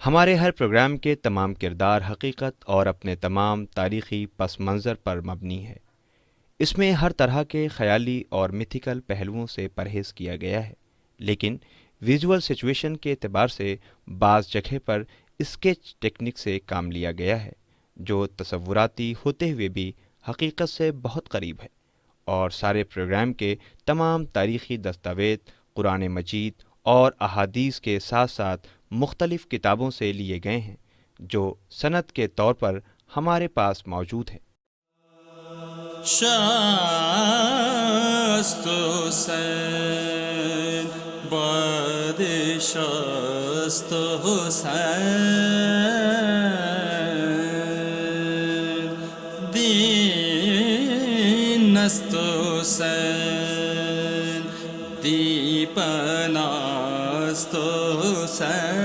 ہمارے ہر پروگرام کے تمام کردار حقیقت اور اپنے تمام تاریخی پس منظر پر مبنی ہے۔ اس میں ہر طرح کے خیالی اور میتھیکل پہلوؤں سے پرہیز کیا گیا ہے، لیکن ویژول سچویشن کے اعتبار سے بعض جگہ پر اسکیچ ٹیکنک سے کام لیا گیا ہے، جو تصوراتی ہوتے ہوئے بھی حقیقت سے بہت قریب ہے۔ اور سارے پروگرام کے تمام تاریخی دستاویز قرآن مجید اور احادیث کے ساتھ ساتھ مختلف کتابوں سے لیے گئے ہیں، جو سند کے طور پر ہمارے پاس موجود ہے۔ شست حسین باد شست حسین دین است حسین دیپن است حسین۔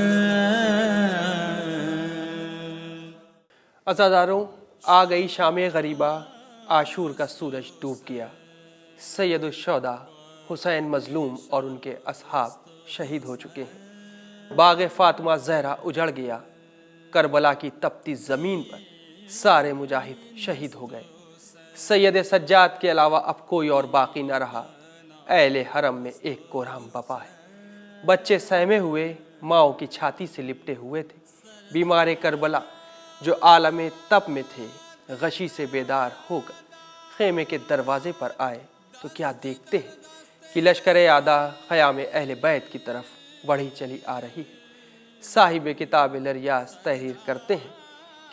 عزاداروں، آ گئی شام غریبہ، عاشور کا سورج ڈوب گیا۔ سید الشہداء حسین مظلوم اور ان کے اصحاب شہید ہو چکے ہیں۔ باغ فاطمہ زہرا اجڑ گیا۔ کربلا کی تپتی زمین پر سارے مجاہد شہید ہو گئے۔ سید سجاد کے علاوہ اب کوئی اور باقی نہ رہا۔ اہل حرم میں ایک کوہرام بپا ہے۔ بچے سہمے ہوئے ماؤں کی چھاتی سے لپٹے ہوئے تھے۔ بیمار کربلا جو عالم تب میں تھے، غشی سے بیدار ہو کر خیمے کے دروازے پر آئے تو کیا دیکھتے ہیں کہ لشکر اعداء خیام اہل بیت کی طرف بڑھی چلی آ رہی ہے۔ صاحب کتاب لریاض تحریر کرتے ہیں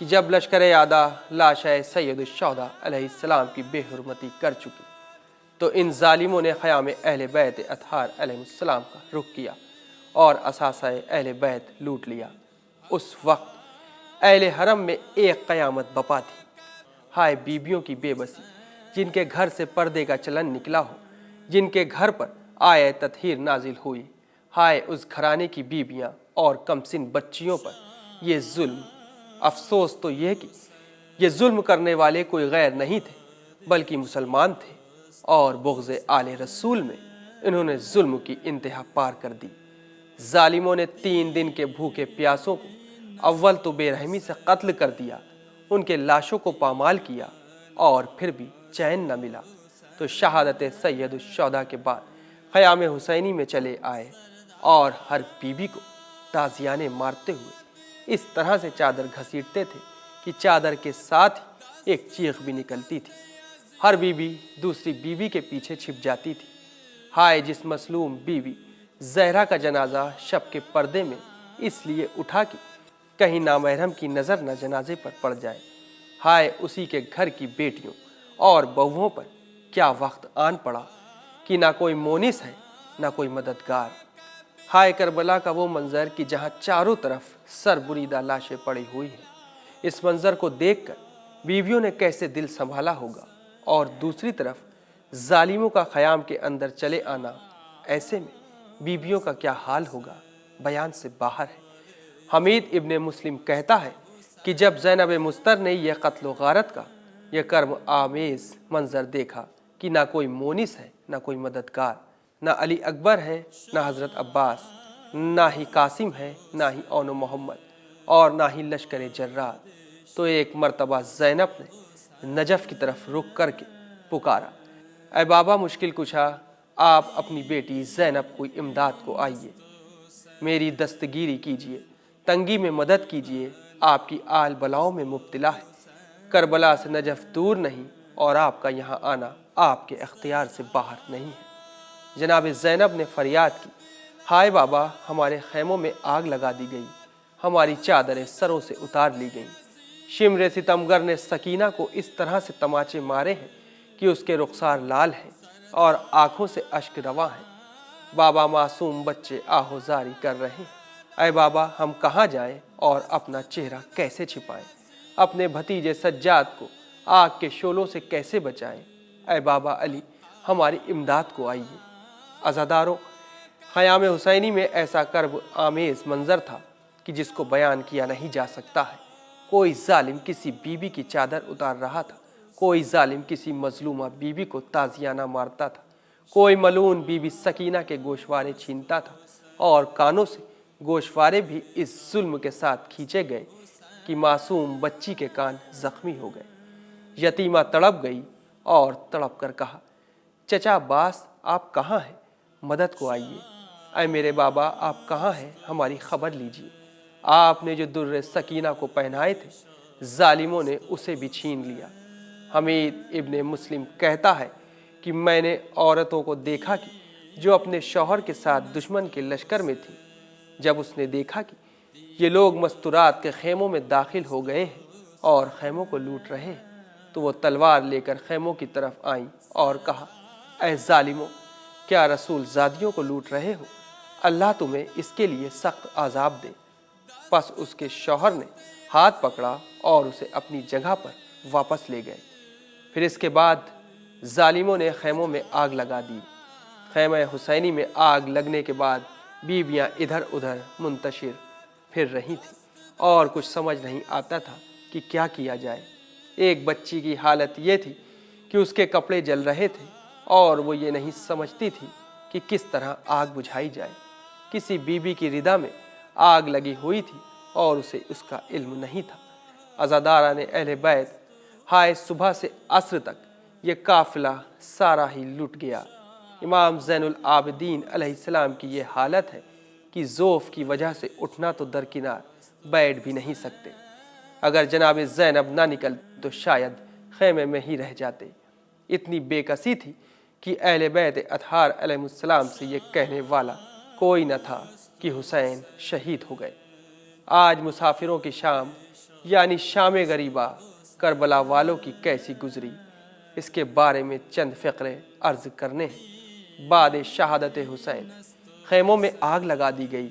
کہ جب لشکر اعداء لاشۂ سید الشہداء علیہ السلام کی بے حرمتی کر چکی تو ان ظالموں نے خیام اہل بیت اطہار علیہ السلام کا رخ کیا اور اثاثہ اہل بیت لوٹ لیا۔ اس وقت اہل حرم میں ایک قیامت بپا تھی۔ ہائے بیبیوں کی بے بسی، جن کے گھر سے پردے کا چلن نکلا ہو، جن کے گھر پر آیہ تطہیر نازل ہوئی۔ ہائے اس گھرانے کی بیبیاں اور کمسن بچیوں پر یہ ظلم۔ افسوس تو یہ کہ یہ ظلم کرنے والے کوئی غیر نہیں تھے بلکہ مسلمان تھے، اور بغض آل رسول میں انہوں نے ظلم کی انتہا پار کر دی۔ ظالموں نے 3 دن کے بھوکے پیاسوں کو اول تو بے رحمی سے قتل کر دیا، ان کے لاشوں کو پامال کیا، اور پھر بھی چین نہ ملا تو شہادت سید الشہداء کے بعد خیام حسینی میں چلے آئے اور ہر بیوی کو تازیانے مارتے ہوئے اس طرح سے چادر گھسیٹتے تھے کہ چادر کے ساتھ ہی ایک چیخ بھی نکلتی تھی۔ ہر بیوی دوسری بیوی کے پیچھے چھپ جاتی تھی۔ ہائے جس مظلوم بیوی زہرا کا جنازہ شب کے پردے میں اس لیے اٹھا کہ کہیں نامحرم کی نظر نہ جنازے پر پڑ جائے۔ ہائے اسی کے گھر کی بیٹیوں اور بہوؤں پر کیا وقت آن پڑا کہ نہ کوئی مونس ہے نہ کوئی مددگار۔ ہائے کربلا کا وہ منظر کہ جہاں چاروں طرف سر بریدہ لاشیں پڑی ہوئی ہیں۔ اس منظر کو دیکھ کر بیویوں نے کیسے دل سنبھالا ہوگا، اور دوسری طرف ظالموں کا خیام کے اندر چلے آنا، ایسے میں بیویوں کا کیا حال ہوگا بیان سے باہر ہے۔ حمید ابن مسلم کہتا ہے کہ جب زینب مستر نے یہ قتل و غارت کا یہ کرم آمیز منظر دیکھا کہ نہ کوئی مونس ہے نہ کوئی مددگار، نہ علی اکبر ہے نہ حضرت عباس، نہ ہی قاسم ہے نہ ہی اون محمد اور نہ ہی لشکر جرار، تو ایک مرتبہ زینب نے نجف کی طرف رخ کر کے پکارا، اے بابا مشکل کشا، آپ اپنی بیٹی زینب کو امداد کو آئیے، میری دستگیری کیجیے، تنگی میں مدد کیجیے، آپ کی آل بلاؤں میں مبتلا ہے۔ کربلا سے نجف دور نہیں اور آپ کا یہاں آنا آپ کے اختیار سے باہر نہیں ہے۔ جناب زینب نے فریاد کی، ہائے بابا ہمارے خیموں میں آگ لگا دی گئی، ہماری چادریں سروں سے اتار لی گئیں۔ شمر ستمگر نے سکینہ کو اس طرح سے تماچے مارے ہیں کہ اس کے رخسار لال ہیں اور آنکھوں سے اشک رواں ہیں۔ بابا معصوم بچے آہوزاری کر رہے ہیں۔ اے بابا ہم کہاں جائیں اور اپنا چہرہ کیسے چھپائیں؟ اپنے بھتیجے سجاد کو آگ کے شعلوں سے کیسے بچائیں؟ اے بابا علی ہماری امداد کو آئیے۔ عزاداروں، خیام حسینی میں ایسا کرب آمیز منظر تھا کہ جس کو بیان کیا نہیں جا سکتا ہے۔ کوئی ظالم کسی بیوی کی چادر اتار رہا تھا، کوئی ظالم کسی مظلومہ بیوی کو تازیانہ مارتا تھا، کوئی ملعون بیوی سکینہ کے گوشوارے چھینتا تھا اور کانوں سے गोशवारे भी इस जुल्म के साथ खींचे गए कि मासूम बच्ची के कान जख्मी हो गए। यतीमा तड़प गई और तड़प कर कहा, चचा अब्बास आप कहाँ हैं? मदद को आइए। अय मेरे बाबा आप कहाँ हैं? हमारी खबर लीजिए। आपने जो दुर्र सकीना को पहनाए थे जालिमों ने उसे भी छीन लिया। हमीद इब्ने मुस्लिम कहता है कि मैंने औरतों को देखा कि जो अपने शौहर के साथ दुश्मन के लश्कर में थी। जब उसने देखा कि ये लोग मस्तूरात के खेमों में दाखिल हो गए हैं और खेमों को लूट रहे हैं, तो वो तलवार लेकर खेमों की तरफ आईं और कहा, ऐ जालिमों, क्या रसूल ज़ादियों को लूट रहे हो? अल्लाह तुम्हें इसके लिए सख्त आज़ाब दे। बस उसके शौहर ने हाथ पकड़ा और उसे अपनी जगह पर वापस ले गए। फिर इसके बाद जालिमों ने खेमों में आग लगा दी। खैमा हुसैनी में आग लगने के बाद बीबियां इधर उधर मुंतशिर फिर रही थी और कुछ समझ नहीं आता था कि क्या किया जाए। एक बच्ची की हालत ये थी कि उसके कपड़े जल रहे थे और वो ये नहीं समझती थी कि किस तरह आग बुझाई जाए। किसी बीबी की रिदा में आग लगी हुई थी और उसे उसका इल्म नहीं था। अज़ादारा ने अहले बैत, हाय सुबह से असर तक ये काफिला सारा ही लुट गया। इमाम ज़ैनुल आबिदीन अलैहिस्सलाम की ये हालत है कि ज़ोफ़ की वजह से उठना तो दरकिनार, बैठ भी नहीं सकते। अगर जनाब ज़ैनब ना निकलती तो शायद खैमे में ही रह जाते। इतनी बेकसी थी कि अहले बैत अतहार अलैहिस्सलाम से ये कहने वाला कोई न था कि हुसैन शहीद हो गए। आज मुसाफिरों की शाम यानी शाम गरीबा करबला वालों की कैसी गुजरी, इसके बारे में चंद फ़िक्रे अर्ज़ करने हैं। बाद शहादत हुसैन खैमों में आग लगा दी गई।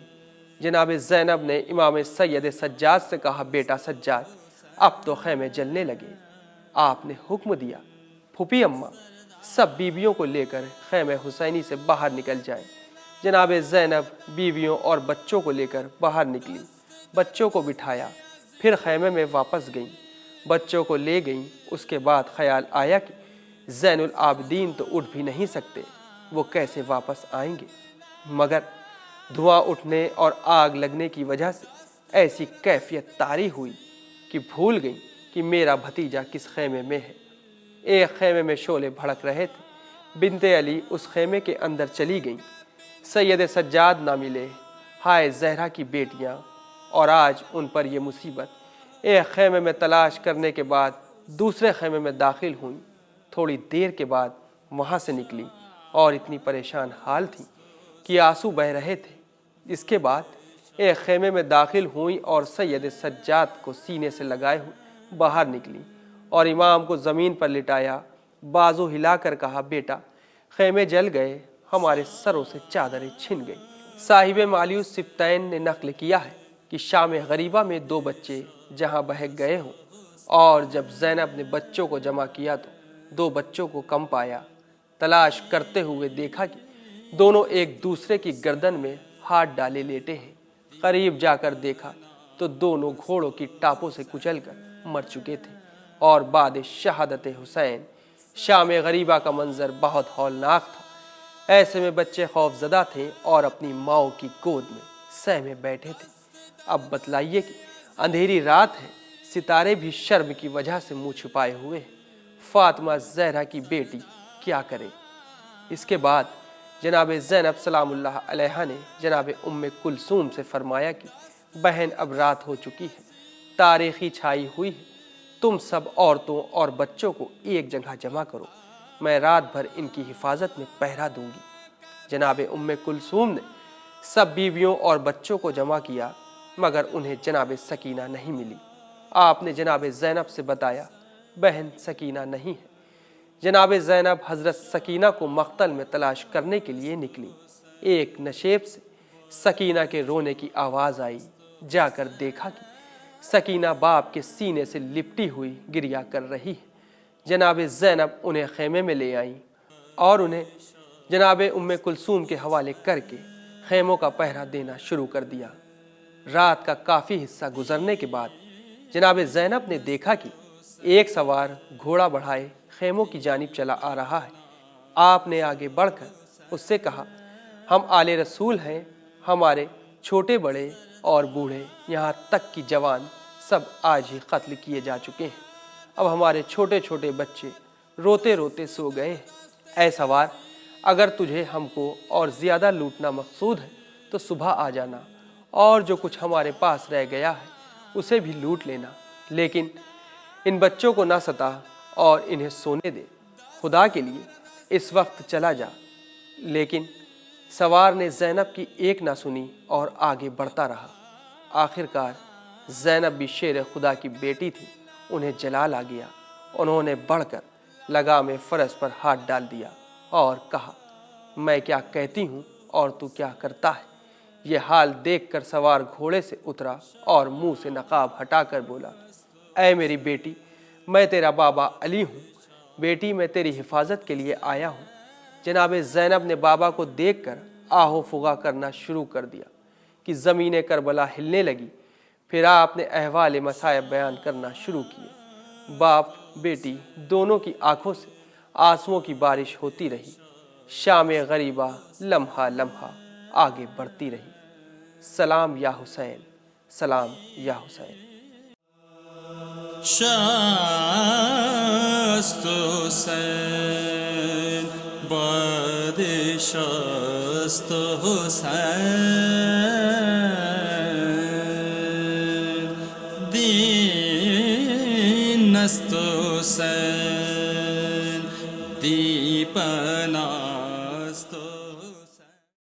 जनाब ज़ैनब ने इमाम सैयद सज्जाद से कहा, बेटा सज्जाद अब तो खैमे जलने लगे। आपने हुक्म दिया, फूफी अम्मा सब बीवियों को लेकर खैमे हुसैनी से बाहर निकल जाएं। जनाब ज़ैनब बीवियों और बच्चों को लेकर बाहर निकली, बच्चों को बिठाया, फिर खैमे में वापस गईं, बच्चों को ले गईं। उसके बाद ख्याल आया कि ज़ैनुल आबिदीन तो उठ भी नहीं सकते, वो कैसे वापस आएंगे। मगर धुआं उठने और आग लगने की वजह से ऐसी कैफियत तारी हुई कि भूल गई कि मेरा भतीजा किस खेमे में है। एक खेमे में शोले भड़क रहे थे। बिनते अली उस खेमे के अंदर चली गईं। सैयद सज्जाद ना मिले, हाय ज़हरा की बेटियां, और आज उन पर यह मुसीबत। एक खेमे में तलाश करने के बाद दूसरे खेमे में दाखिल हुई। थोड़ी देर के बाद वहाँ से निकली और इतनी परेशान हाल थी कि आंसू बह रहे थे। इसके बाद एक खेमे में दाखिल हुई और सैयद सज्जाद को सीने से लगाए हुए बाहर निकली और इमाम को ज़मीन पर लिटाया, बाजू हिलाकर कहा, बेटा खेमे जल गए, हमारे सरों से चादरें छिन गई। साहिब मालियुस सिब्तैन ने नकल किया है कि शाम गरीबा में 2 बच्चे जहाँ बहक गए हों, और जब ज़ैनब ने बच्चों को जमा किया तो 2 बच्चों को कम पाया। तलाश करते हुए देखा कि दोनों एक दूसरे की गर्दन में हाथ डाले लेटे हैं। करीब जाकर देखा तो दोनों घोड़ों की टापों से कुचलकर मर चुके थे। और बाद शहादत हुसैन शाम गरीबा का मंजर बहुत हौलनाक था। ऐसे में बच्चे खौफजदा थे और अपनी माओ की गोद में सहमे बैठे थे। अब बतलाइए कि अंधेरी रात है, सितारे भी शर्म की वजह से मुंह छुपाए हुए हैं। फातिमा ज़हरा की बेटी क्या करे। इसके बाद जनाब ज़ैनब सलामुल्लाह अलैहा ने जनाब उम्मे कुलसूम से फरमाया कि बहन अब रात हो चुकी है, तारीखी छाई हुई है, तुम सब औरतों और बच्चों को एक जगह जमा करो, मैं रात भर इनकी हिफाजत में पहरा दूंगी। जनाब उम्मे कुलसूम ने सब बीवियों और बच्चों को जमा किया, मगर उन्हें जनाब सकीना नहीं मिली। आपने जनाब ज़ैनब से बताया, बहन सकीना नहीं है। जनाब ज़ैनब हज़रत सकीना को मख्तल में तलाश करने के लिए निकली। एक नशेब से सकीना के रोने की आवाज़ आई। जाकर देखा कि सकीना बाप के सीने से लिपटी हुई गिरिया कर रही है। जनाब ज़ैनब उन्हें खेमे में ले आईं और उन्हें जनाब उम्मे कुलसूम के हवाले करके खेमों का पहरा देना शुरू कर दिया। रात का काफ़ी हिस्सा गुजरने के बाद जनाब ज़ैनब ने देखा कि एक सवार घोड़ा बढ़ाए खेमों की जानिब चला आ रहा है। आपने आगे बढ़कर उससे कहा, हम आले रसूल हैं, हमारे छोटे बड़े और बूढ़े, यहाँ तक कि जवान, सब आज ही कत्ल किए जा चुके हैं। अब हमारे छोटे छोटे बच्चे रोते रोते सो गए हैं। ऐ सवार, अगर तुझे हमको और ज़्यादा लूटना मकसूद है तो सुबह आ जाना और जो कुछ हमारे पास रह गया है उसे भी लूट लेना, लेकिन इन बच्चों को ना सता और इन्हें सोने दे। खुदा के लिए इस वक्त चला जा। लेकिन सवार ने ज़ैनब की एक ना सुनी और आगे बढ़ता रहा। आखिरकार ज़ैनब भी शेर खुदा की बेटी थी, उन्हें जलाल आ गया। उन्होंने बढ़कर लगाम फ़रस पर हाथ डाल दिया और कहा, मैं क्या कहती हूँ और तू क्या करता है। ये हाल देखकर सवार घोड़े से उतरा और मुंह से नकाब हटाकर बोला, ऐ मेरी बेटी, मैं तेरा बाबा अली हूँ। बेटी, मैं तेरी हिफाजत के लिए आया हूँ। जनाब ज़ैनब ने बाबा को देखकर आहो फुगा करना शुरू कर दिया कि ज़मीन करबला हिलने लगी। फिर आपने अहवाल मसायब बयान करना शुरू किए। बाप बेटी दोनों की आंखों से आंसुओं की बारिश होती रही। शाम गरीबा लम्हा लम्हा आगे बढ़ती रही। सलाम या हुसैन, सलाम या हुसैन। شست حسین باد شست حسین دین است حسین دیپنا